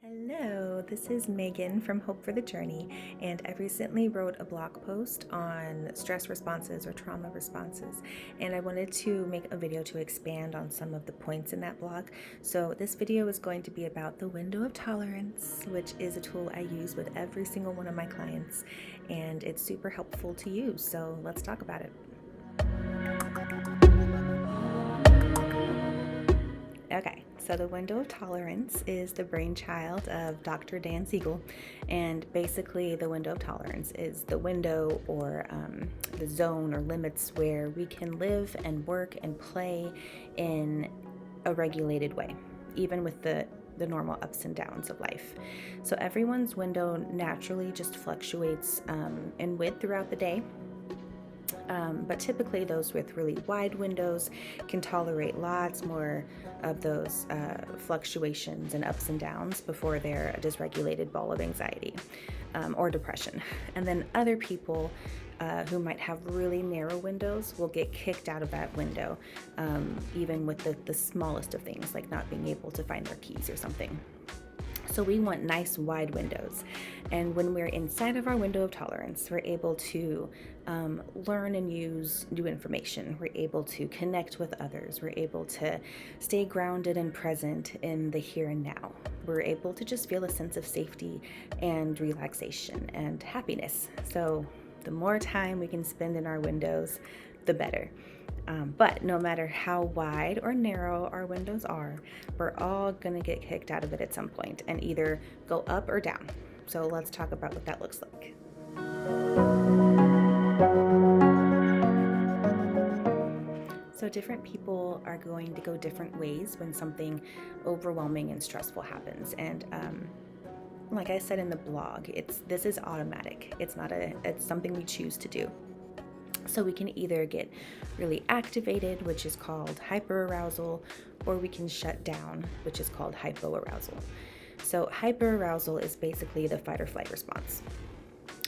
Hello, this is Megan from Hope for the Journey, and I recently wrote a blog post on stress responses or trauma responses, and I wanted to make a video to expand on some of the points in that blog. So this video is going to be about the window of tolerance, which is a tool I use with every single one of my clients, and it's super helpful to use. So let's talk about it. Okay, so the window of tolerance is the brainchild of Dr. Dan Siegel, and basically the window of tolerance is the window or the zone or limits where we can live and work and play in a regulated way, even with the normal ups and downs of life. So everyone's window naturally just fluctuates in width throughout the day. But typically those with really wide windows can tolerate lots more of those fluctuations and ups and downs before they're a dysregulated ball of anxiety or depression. And then other people who might have really narrow windows will get kicked out of that window, even with the smallest of things, like not being able to find their keys or something. So we want nice wide windows. And when we're inside of our window of tolerance, we're able to learn and use new information. We're able to connect with others. We're able to stay grounded and present in the here and now. We're able to just feel a sense of safety and relaxation and happiness. So the more time we can spend in our windows, the better. But no matter how wide or narrow our windows are, we're all going to get kicked out of it at some point and either go up or down. So let's talk about what that looks like. So different people are going to go different ways when something overwhelming and stressful happens. And like I said in the blog, this is automatic. It's something we choose to do. So we can either get really activated, which is called hyperarousal, or we can shut down, which is called hypoarousal. So hyperarousal is basically the fight or flight response.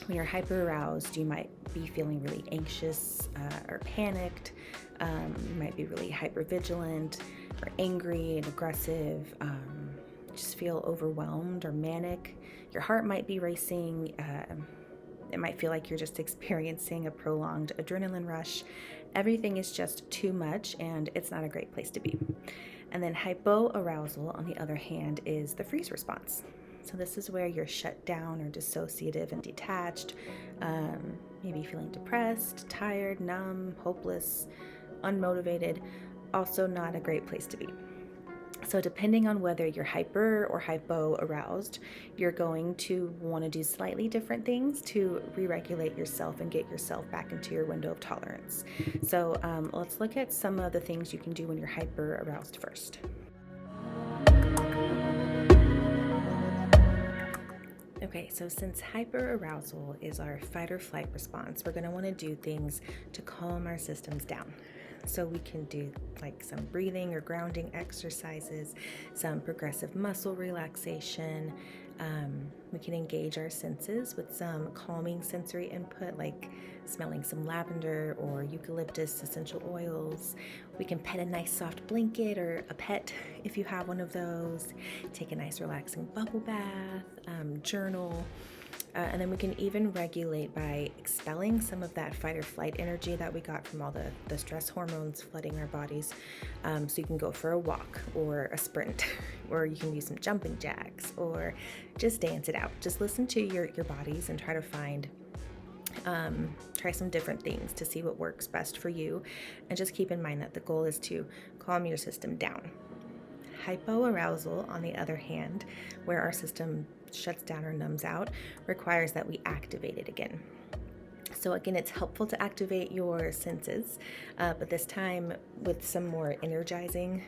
When you're hyperaroused, you might be feeling really anxious or panicked. You might be really hypervigilant or angry and aggressive. Just feel overwhelmed or manic. Your heart might be racing. It might feel like you're just experiencing a prolonged adrenaline rush. Everything is just too much, and it's not a great place to be. And then hypoarousal, on the other hand, is the freeze response. So this is where you're shut down or dissociative and detached, maybe feeling depressed, tired, numb, hopeless, unmotivated. Also not a great place to be. So depending on whether you're hyper or hypo aroused, you're going to want to do slightly different things to re-regulate yourself and get yourself back into your window of tolerance. So let's look at some of the things you can do when you're hyper aroused first. Okay, so since hyperarousal is our fight or flight response, we're going to want to do things to calm our systems down. So we can do like some breathing or grounding exercises, some progressive muscle relaxation. We can engage our senses with some calming sensory input, like smelling some lavender or eucalyptus essential oils. We can pet a nice soft blanket or a pet if you have one of those. Take a nice relaxing bubble bath, journal. And then we can even regulate by expelling some of that fight or flight energy that we got from all the stress hormones flooding our bodies. So you can go for a walk or a sprint, or you can use some jumping jacks, or just dance it out. Just listen to your bodies and try to find, try some different things to see what works best for you. And just keep in mind that the goal is to calm your system down. Hypoarousal, on the other hand, where our system shuts down or numbs out, requires that we activate it again. So again, it's helpful to activate your senses, but this time with some more energizing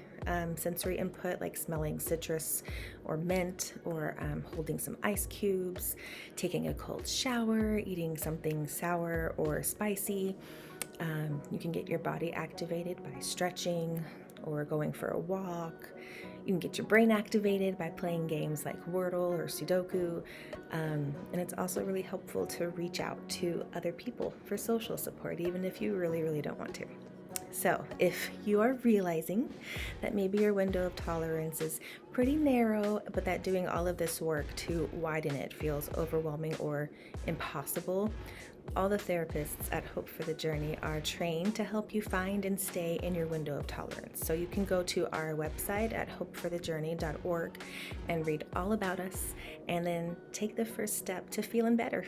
sensory input, like smelling citrus or mint, or holding some ice cubes, taking a cold shower, eating something sour or spicy. You can get your body activated by stretching or going for a walk. You can get your brain activated by playing games like Wordle or Sudoku. And it's also really helpful to reach out to other people for social support, even if you really, really don't want to. So, if you are realizing that maybe your window of tolerance is pretty narrow, but that doing all of this work to widen it feels overwhelming or impossible, all the therapists at Hope for the Journey are trained to help you find and stay in your window of tolerance. So you can go to our website at hopeforthejourney.org and read all about us, and then take the first step to feeling better.